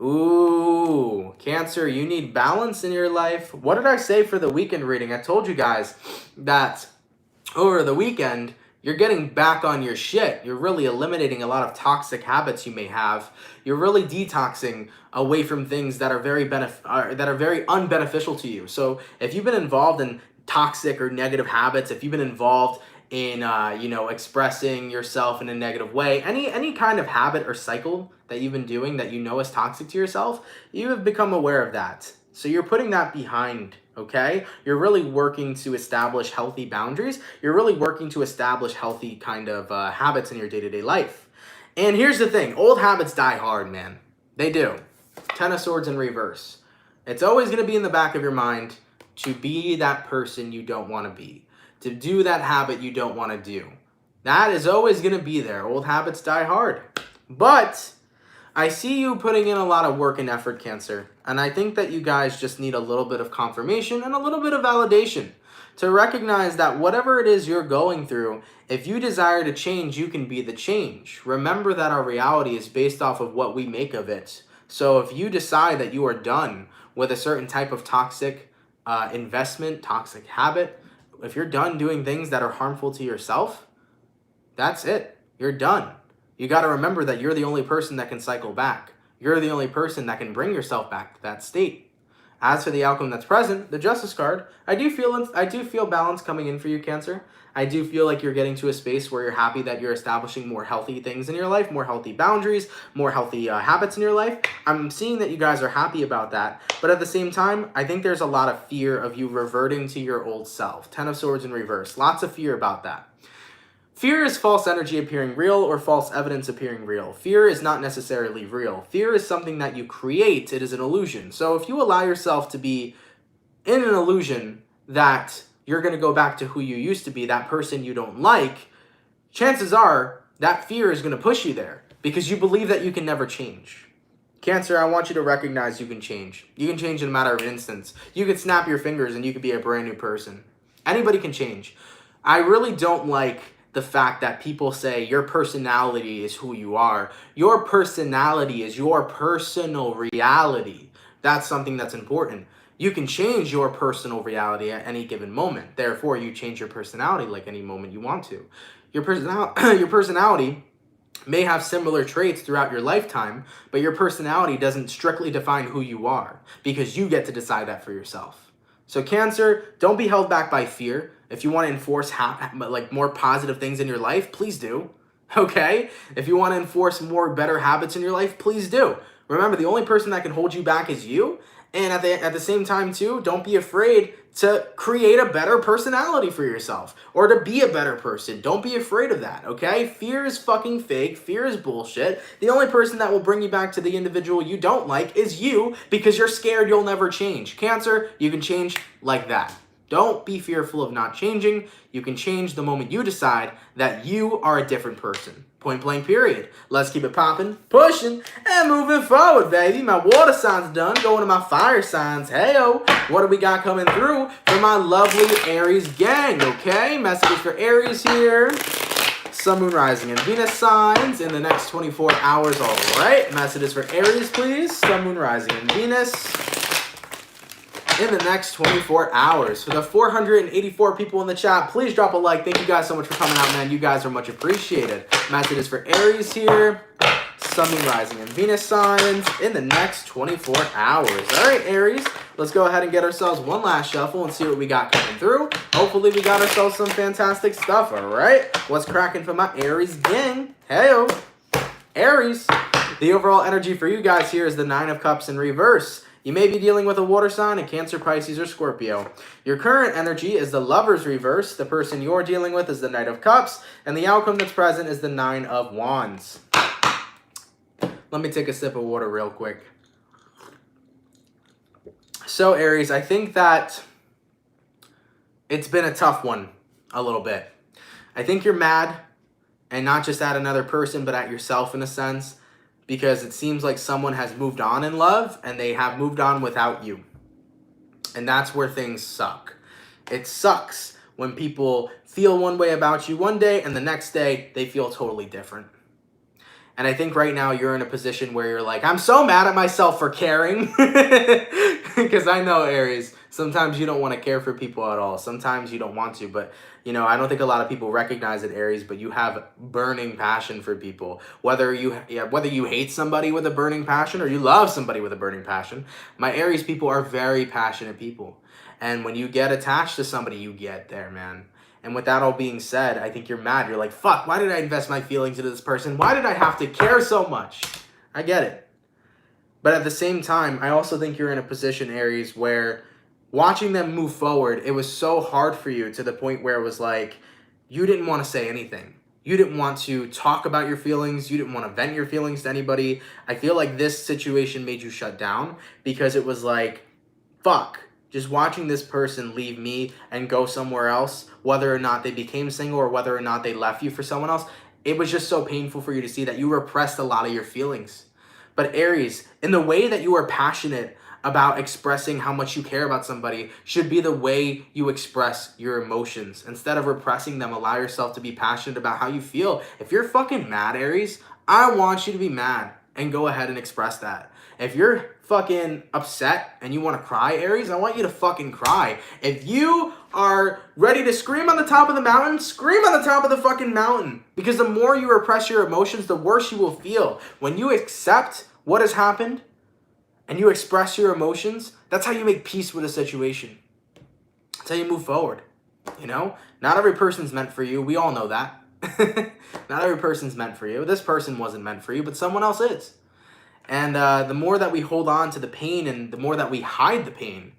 Ooh, Cancer, you need balance in your life. What did I say for the weekend reading? I told you guys that over the weekend, you're getting back on your shit. You're really eliminating a lot of toxic habits you may have. You're really detoxing away from things that are very unbeneficial to you. So if you've been involved in toxic or negative habits, if you've been involved in expressing yourself in a negative way, any kind of habit or cycle that you've been doing that you know is toxic to yourself, you have become aware of that. So you're putting that behind, okay? You're really working to establish healthy boundaries. You're really working to establish healthy kind of habits in your day-to-day life. And here's the thing. Old habits die hard, man. They do. 10 of Swords in reverse. It's always going to be in the back of your mind to be that person you don't want to be. To do that habit you don't want to do. That is always going to be there. Old habits die hard. But I see you putting in a lot of work and effort, Cancer. And I think that you guys just need a little bit of confirmation and a little bit of validation to recognize that whatever it is you're going through, if you desire to change, you can be the change. Remember that our reality is based off of what we make of it. So if you decide that you are done with a certain type of toxic investment, toxic habit, if you're done doing things that are harmful to yourself, that's it. You're done. You got to remember that you're the only person that can cycle back. You're the only person that can bring yourself back to that state. As for the outcome that's present, the Justice card, I do feel balance coming in for you, Cancer. I do feel like you're getting to a space where you're happy that you're establishing more healthy things in your life, more healthy boundaries, more healthy habits in your life. I'm seeing that you guys are happy about that. But at the same time, I think there's a lot of fear of you reverting to your old self. 10 of Swords in reverse. Lots of fear about that. Fear is false energy appearing real or false evidence appearing real. Fear is not necessarily real. Fear is something that you create. It is an illusion. So if you allow yourself to be in an illusion that you're going to go back to who you used to be, that person you don't like, chances are that fear is going to push you there because you believe that you can never change. Cancer, I want you to recognize you can change. You can change in a matter of instance. You could snap your fingers and you could be a brand new person. Anybody can change. I really don't like the fact that people say your personality is who you are. Your personality is your personal reality. That's something that's important. You can change your personal reality at any given moment. Therefore, you change your personality like any moment you want to. Your personality may have similar traits throughout your lifetime, but your personality doesn't strictly define who you are because you get to decide that for yourself. So Cancer, don't be held back by fear. If you want to enforce like more positive things in your life, please do. Okay? If you want to enforce more better habits in your life, please do. Remember, the only person that can hold you back is you. And at the same time, too, don't be afraid to create a better personality for yourself or to be a better person. Don't be afraid of that, okay? Fear is fucking fake. Fear is bullshit. The only person that will bring you back to the individual you don't like is you because you're scared you'll never change. Cancer, you can change like that. Don't be fearful of not changing. You can change the moment you decide that you are a different person. Point blank period. Let's keep it popping, pushing, and moving forward, baby. My water signs done. Going to my fire signs. Hey-o. What do we got coming through for my lovely Aries gang, okay? Messages for Aries here. Sun, Moon, Rising, and Venus signs in the next 24 hours, all right? Messages for Aries, please. Sun, Moon, Rising, and Venus in the next 24 hours. For the 484 people in the chat, please drop a like. Thank you guys so much for coming out, man. You guys are much appreciated. Messages for Aries here. Sun, Moon, Rising, and Venus signs in the next 24 hours. All right, Aries, let's go ahead and get ourselves one last shuffle and see what we got coming through. Hopefully we got ourselves some fantastic stuff, all right? What's cracking for my Aries gang? Hey-o. Aries, the overall energy for you guys here is the Nine of Cups in reverse. You may be dealing with a water sign, a Cancer, Pisces, or Scorpio. Your current energy is the Lover's reverse. The person you're dealing with is the Knight of Cups. And the outcome that's present is the Nine of Wands. Let me take a sip of water real quick. So, Aries, I think that it's been a tough one a little bit. I think you're mad, and not just at another person, but at yourself in a sense, because it seems like someone has moved on in love and they have moved on without you. And that's where things suck. It sucks when people feel one way about you one day and the next day they feel totally different. And I think right now you're in a position where you're like, I'm so mad at myself for caring. Because I know, Aries, sometimes you don't want to care for people at all. Sometimes you don't want to. But, you know, I don't think a lot of people recognize it, Aries, but you have burning passion for people. Whether you hate somebody with a burning passion or you love somebody with a burning passion, my Aries people are very passionate people. And when you get attached to somebody, you get there, man. And with that all being said, I think you're mad. You're like, fuck, why did I invest my feelings into this person? Why did I have to care so much? I get it. But at the same time, I also think you're in a position, Aries, where watching them move forward, it was so hard for you to the point where it was like, you didn't want to say anything. You didn't want to talk about your feelings. You didn't want to vent your feelings to anybody. I feel like this situation made you shut down because it was like, fuck. Just watching this person leave me and go somewhere else, whether or not they became single or whether or not they left you for someone else, it was just so painful for you to see that you repressed a lot of your feelings. But Aries, in the way that you are passionate about expressing how much you care about somebody should be the way you express your emotions. Instead of repressing them, allow yourself to be passionate about how you feel. If you're fucking mad, Aries, I want you to be mad and go ahead and express that. If you're fucking upset and you want to cry, Aries, I want you to fucking cry. If you are ready to scream on the top of the mountain, scream on the top of the fucking mountain. Because the more you repress your emotions, the worse you will feel. When you accept what has happened and you express your emotions, that's how you make peace with a situation. That's how you move forward. You know, not every person's meant for you. We all know that. Not every person's meant for you. This person wasn't meant for you, but someone else is. And the more that we hold on to the pain and the more that we hide the pain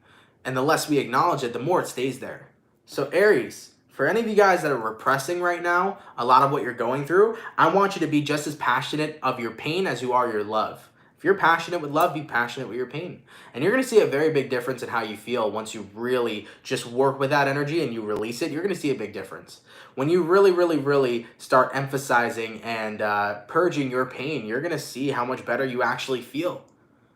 and the less we acknowledge it, the more it stays there. So Aries, for any of you guys that are repressing right now a lot of what you're going through, I want you to be just as passionate of your pain as you are your love. If you're passionate with love, be passionate with your pain. And you're going to see a very big difference in how you feel once you really just work with that energy and you release it. You're going to see a big difference. When you really, really, really start emphasizing and purging your pain, you're going to see how much better you actually feel.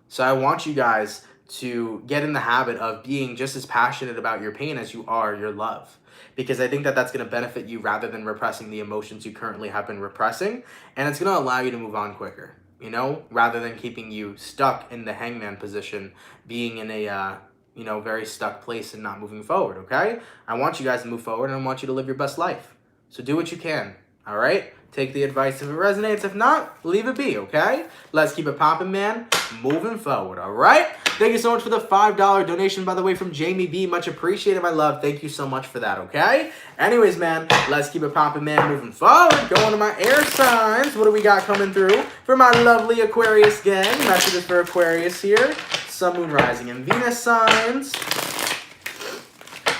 So I want you guys to get in the habit of being just as passionate about your pain as you are your love. Because I think that that's going to benefit you rather than repressing the emotions you currently have been repressing. And it's going to allow you to move on quicker. You know, rather than keeping you stuck in the hangman position, being in a, very stuck place and not moving forward, okay? I want you guys to move forward and I want you to live your best life. So do what you can, all right? Take the advice if it resonates. If not, leave it be, okay? Let's keep it popping, man. Moving forward, all right? Thank you so much for the $5 donation, by the way, from Jamie B. Much appreciated, my love. Thank you so much for that, okay? Anyways, man, let's keep it popping, man. Moving forward, going to my air signs. What do we got coming through for my lovely Aquarius gang? Messages for Aquarius here. Sun, Moon, Rising, and Venus signs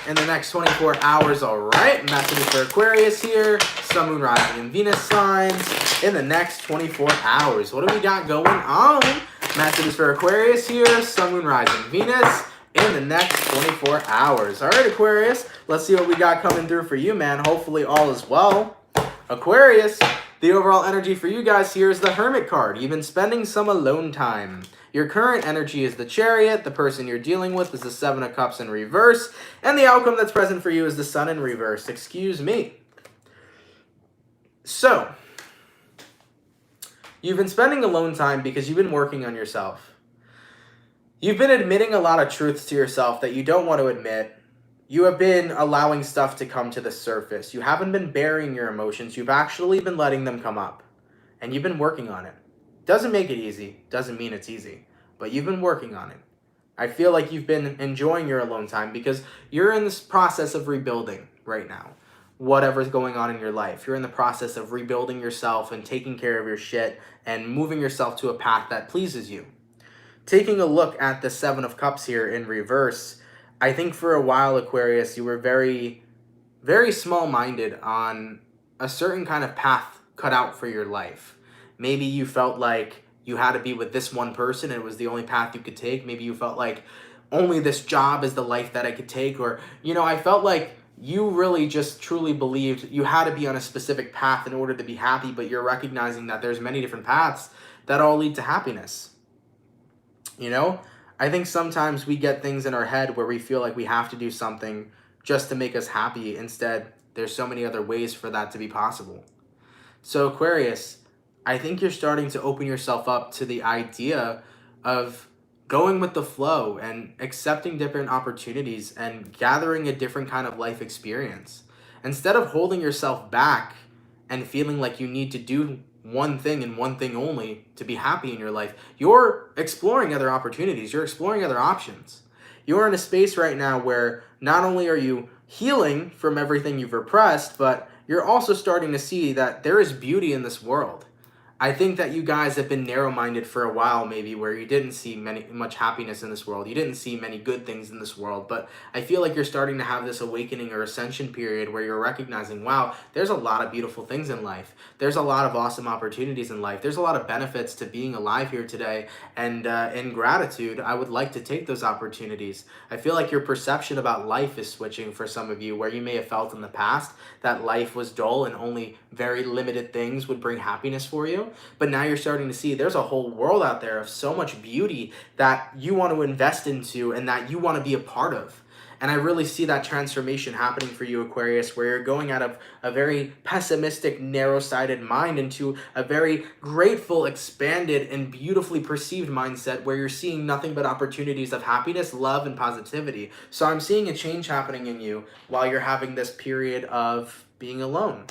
in the next 24 hours, all right? Messages for Aquarius here. Sun, Moon, Rising, and Venus signs in the next 24 hours. What do we got going on? Messages for Aquarius here. Sun, Moon, Rising, Venus in the next 24 hours. All right, Aquarius, let's see what we got coming through for you, man. Hopefully all is well. Aquarius, the overall energy for you guys here is the Hermit card. You've been spending some alone time. Your current energy is the Chariot. The person you're dealing with is the Seven of Cups in reverse. And the outcome that's present for you is the Sun in reverse. Excuse me. So, you've been spending alone time because you've been working on yourself. You've been admitting a lot of truths to yourself that you don't want to admit. You have been allowing stuff to come to the surface. You haven't been burying your emotions. You've actually been letting them come up. And you've been working on it. Doesn't make it easy. Doesn't mean it's easy. But you've been working on it. I feel like you've been enjoying your alone time because you're in this process of rebuilding right now. Whatever's going on in your life. You're in the process of rebuilding yourself and taking care of your shit and moving yourself to a path that pleases you. Taking a look at the Seven of Cups here in reverse, I think for a while, Aquarius, you were very, very small-minded on a certain kind of path cut out for your life. Maybe you felt like you had to be with this one person and it was the only path you could take. Maybe you felt like only this job is the life that I could take. Or, you know, I felt like you really just truly believed you had to be on a specific path in order to be happy, but you're recognizing that there's many different paths that all lead to happiness. You know, I think sometimes we get things in our head where we feel like we have to do something just to make us happy. Instead, there's so many other ways for that to be possible. So Aquarius, I think you're starting to open yourself up to the idea of going with the flow and accepting different opportunities and gathering a different kind of life experience. Instead of holding yourself back and feeling like you need to do one thing and one thing only to be happy in your life, you're exploring other opportunities. You're exploring other options. You're in a space right now where not only are you healing from everything you've repressed, but you're also starting to see that there is beauty in this world. I think that you guys have been narrow-minded for a while, maybe, where you didn't see much happiness in this world. You didn't see many good things in this world, but I feel like you're starting to have this awakening or ascension period where you're recognizing, wow, there's a lot of beautiful things in life. There's a lot of awesome opportunities in life. There's a lot of benefits to being alive here today, and in gratitude, I would like to take those opportunities. I feel like your perception about life is switching for some of you, where you may have felt in the past that life was dull and only very limited things would bring happiness for you. But now you're starting to see there's a whole world out there of so much beauty that you want to invest into and that you want to be a part of. And I really see that transformation happening for you, Aquarius, where you're going out of a very pessimistic, narrow-sided mind into a very grateful, expanded, and beautifully perceived mindset where you're seeing nothing but opportunities of happiness, love, and positivity. So I'm seeing a change happening in you while you're having this period of being alone.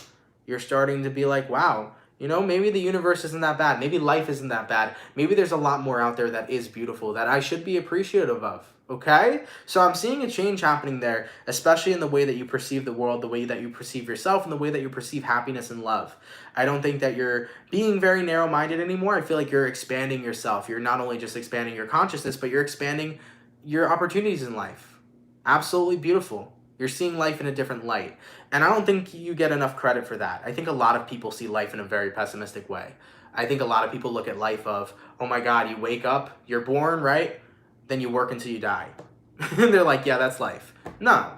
You're starting to be like, wow, you know, maybe the universe isn't that bad. Maybe life isn't that bad. Maybe there's a lot more out there that is beautiful that I should be appreciative of, okay? So I'm seeing a change happening there, especially in the way that you perceive the world, the way that you perceive yourself, and the way that you perceive happiness and love. I don't think that you're being very narrow-minded anymore. I feel like you're expanding yourself. You're not only just expanding your consciousness, but you're expanding your opportunities in life. Absolutely beautiful. You're seeing life in a different light. And I don't think you get enough credit for that. I think a lot of people see life in a very pessimistic way. I think a lot of people look at life of, oh my God, you wake up, you're born, right? Then you work until you die. And they're like, yeah, that's life. No.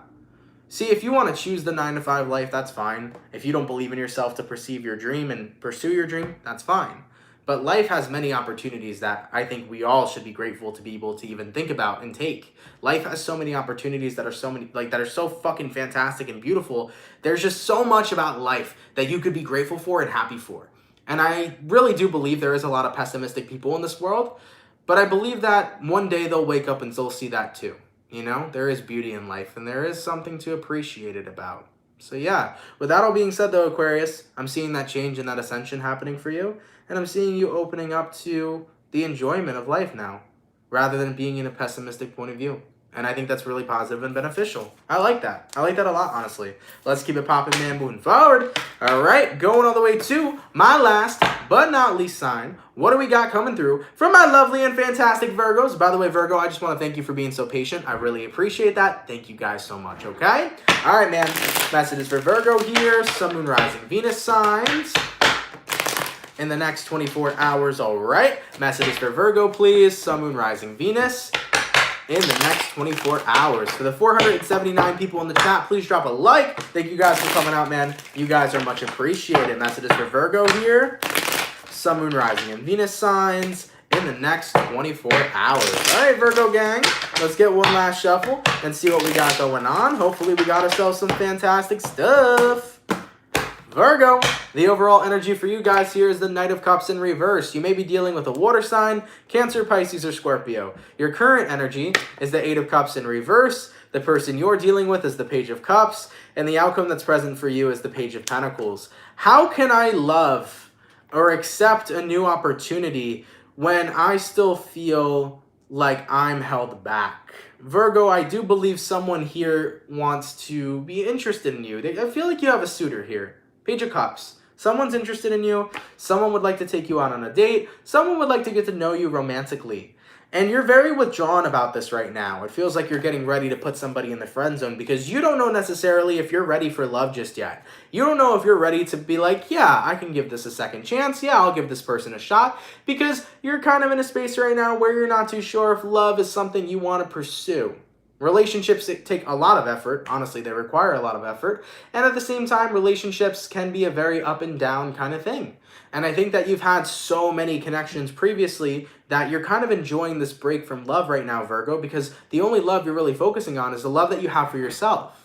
See, if you want to choose the 9-to-5 life, that's fine. If you don't believe in yourself to perceive your dream and pursue your dream, that's fine. But life has many opportunities that I think we all should be grateful to be able to even think about and take. Life has so many opportunities that are so fucking fantastic and beautiful. There's just so much about life that you could be grateful for and happy for. And I really do believe there is a lot of pessimistic people in this world, but I believe that one day they'll wake up and they'll see that too. You know, there is beauty in life and there is something to appreciate it about. So yeah, with that all being said though, Aquarius, I'm seeing that change and that ascension happening for you. And I'm seeing you opening up to the enjoyment of life now, rather than being in a pessimistic point of view. And I think that's really positive and beneficial. I like that. I like that a lot, honestly. Let's keep it popping, man, moving forward. All right, going all the way to my last but not least sign. What do we got coming through from my lovely and fantastic Virgos? By the way, Virgo, I just want to thank you for being so patient. I really appreciate that. Thank you guys so much, okay? All right, man. Messages for Virgo here. Sun, Moon, Rising, Venus signs in the next 24 hours, all right? Messages for Virgo, please. Sun, Moon, Rising, Venus in the next 24 hours. For the 479 people in the chat, please drop a like. Thank you guys for coming out, man. You guys are much appreciated. Messages for Virgo here. Sun, Moon, Rising, and Venus signs in the next 24 hours. All right, Virgo gang, let's get one last shuffle and see what we got going on. Hopefully we got ourselves some fantastic stuff. Virgo, the overall energy for you guys here is the Knight of Cups in reverse. You may be dealing with a water sign, Cancer, Pisces, or Scorpio. Your current energy is the Eight of Cups in reverse. The person you're dealing with is the Page of Cups. And the outcome that's present for you is the Page of Pentacles. How can I love or accept a new opportunity when I still feel like I'm held back? Virgo, I do believe someone here wants to be interested in you. I feel like you have a suitor here. Page of Cups. Someone's interested in you. Someone would like to take you out on a date. Someone would like to get to know you romantically. And you're very withdrawn about this right now. It feels like you're getting ready to put somebody in the friend zone because you don't know necessarily if you're ready for love just yet. You don't know if you're ready to be like, yeah, I can give this a second chance. Yeah, I'll give this person a shot. Because you're kind of in a space right now where you're not too sure if love is something you want to pursue. Relationships take a lot of effort. Honestly, they require a lot of effort. And at the same time, relationships can be a very up and down kind of thing. And I think that you've had so many connections previously that you're kind of enjoying this break from love right now, Virgo, because the only love you're really focusing on is the love that you have for yourself.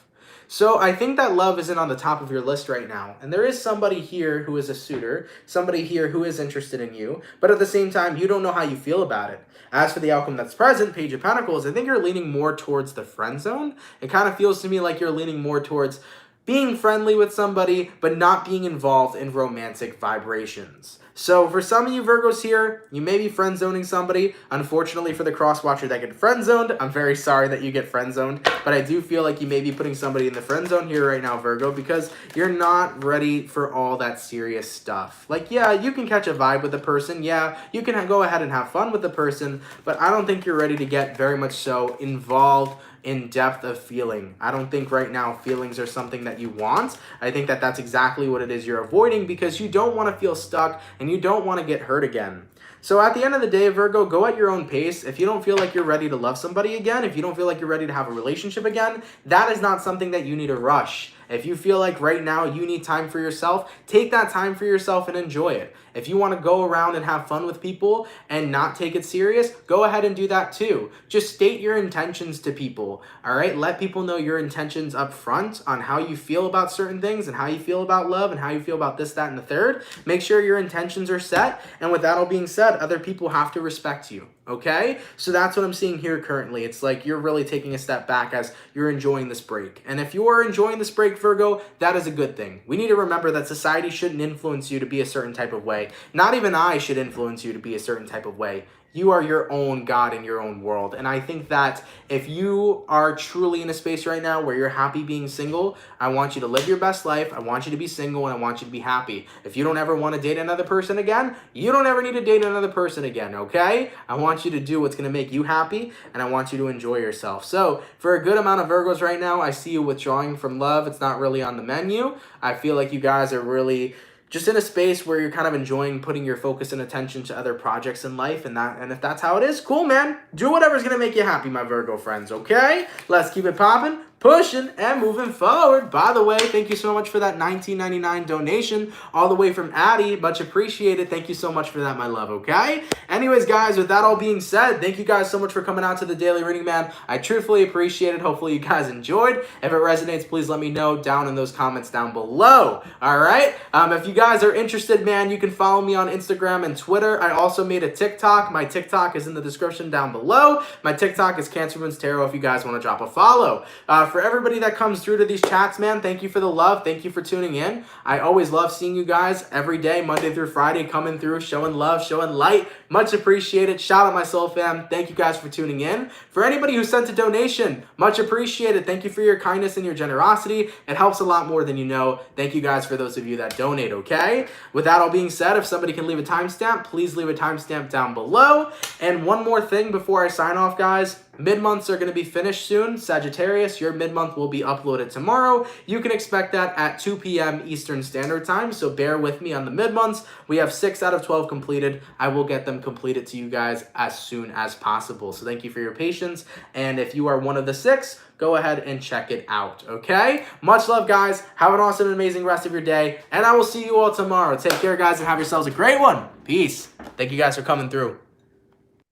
So I think that love isn't on the top of your list right now. And there is somebody here who is a suitor, somebody here who is interested in you, but at the same time, you don't know how you feel about it. As for the outcome that's present, Page of Pentacles, I think you're leaning more towards the friend zone. It kind of feels to me like you're leaning more towards being friendly with somebody, but not being involved in romantic vibrations. So for some of you Virgos here, you may be friend zoning somebody. Unfortunately for the cross watcher that get friend zoned, I'm very sorry that you get friend zoned, but I do feel like you may be putting somebody in the friend zone here right now, Virgo, because you're not ready for all that serious stuff. Like, yeah, you can catch a vibe with the person. Yeah, you can go ahead and have fun with the person, but I don't think you're ready to get very much so involved in depth of feeling. I don't think right now feelings are something that you want. I think that that's exactly what it is you're avoiding because you don't want to feel stuck and you don't want to get hurt again. So at the end of the day, Virgo, go at your own pace. If you don't feel like you're ready to love somebody again, if you don't feel like you're ready to have a relationship again, that is not something that you need to rush. If you feel like right now you need time for yourself, take that time for yourself and enjoy it. If you want to go around and have fun with people and not take it serious, go ahead and do that too. Just state your intentions to people, all right? Let people know your intentions up front on how you feel about certain things and how you feel about love and how you feel about this, that, and the third. Make sure your intentions are set. And with that all being said, other people have to respect you, okay? So that's what I'm seeing here currently. It's like you're really taking a step back as you're enjoying this break. And if you are enjoying this break, Virgo, that is a good thing. We need to remember that society shouldn't influence you to be a certain type of way. Not even I should influence you to be a certain type of way. You are your own God in your own world. And I think that if you are truly in a space right now where you're happy being single, I want you to live your best life. I want you to be single and I want you to be happy. If you don't ever want to date another person again, you don't ever need to date another person again, okay? I want you to do what's going to make you happy and I want you to enjoy yourself. So for a good amount of Virgos right now, I see you withdrawing from love. It's not really on the menu. I feel like you guys are really just in a space where you're kind of enjoying putting your focus and attention to other projects in life, and if that's how it is, cool, man. Do whatever's gonna make you happy, my Virgo friends, okay? Let's keep it popping, pushing, and moving forward. By the way, thank you so much for that $19.99 donation, all the way from Addie. Much appreciated. Thank you so much for that, my love, okay? Anyways, guys, with that all being said, thank you guys so much for coming out to the daily reading, man. I truthfully appreciate it. Hopefully you guys enjoyed. If it resonates, please let me know down in those comments down below, all right? If you guys are interested, man, you can follow me on Instagram and Twitter. I also made a TikTok. My TikTok is in the description down below. My TikTok is CancerMoonsTarot if you guys want to drop a follow. For everybody that comes through to these chats, man, thank you for the love. Thank you for tuning in. I always love seeing you guys every day, Monday through Friday, coming through, showing love, showing light. Much appreciated. Shout out my soul fam. Thank you guys for tuning in. For anybody who sent a donation, much appreciated. Thank you for your kindness and your generosity. It helps a lot more than you know. Thank you guys for those of you that donate, okay? With that all being said, if somebody can leave a timestamp, please leave a timestamp down below. And one more thing before I sign off, guys. Mid-months are going to be finished soon. Sagittarius, your mid-month will be uploaded tomorrow. You can expect that at 2 p.m. Eastern Standard Time, so bear with me on the mid-months. We have 6 out of 12 completed. I will get them completed to you guys as soon as possible. So thank you for your patience. And if you are one of the 6, go ahead and check it out, okay? Much love, guys. Have an awesome and amazing rest of your day. And I will see you all tomorrow. Take care, guys, and have yourselves a great one. Peace. Thank you guys for coming through.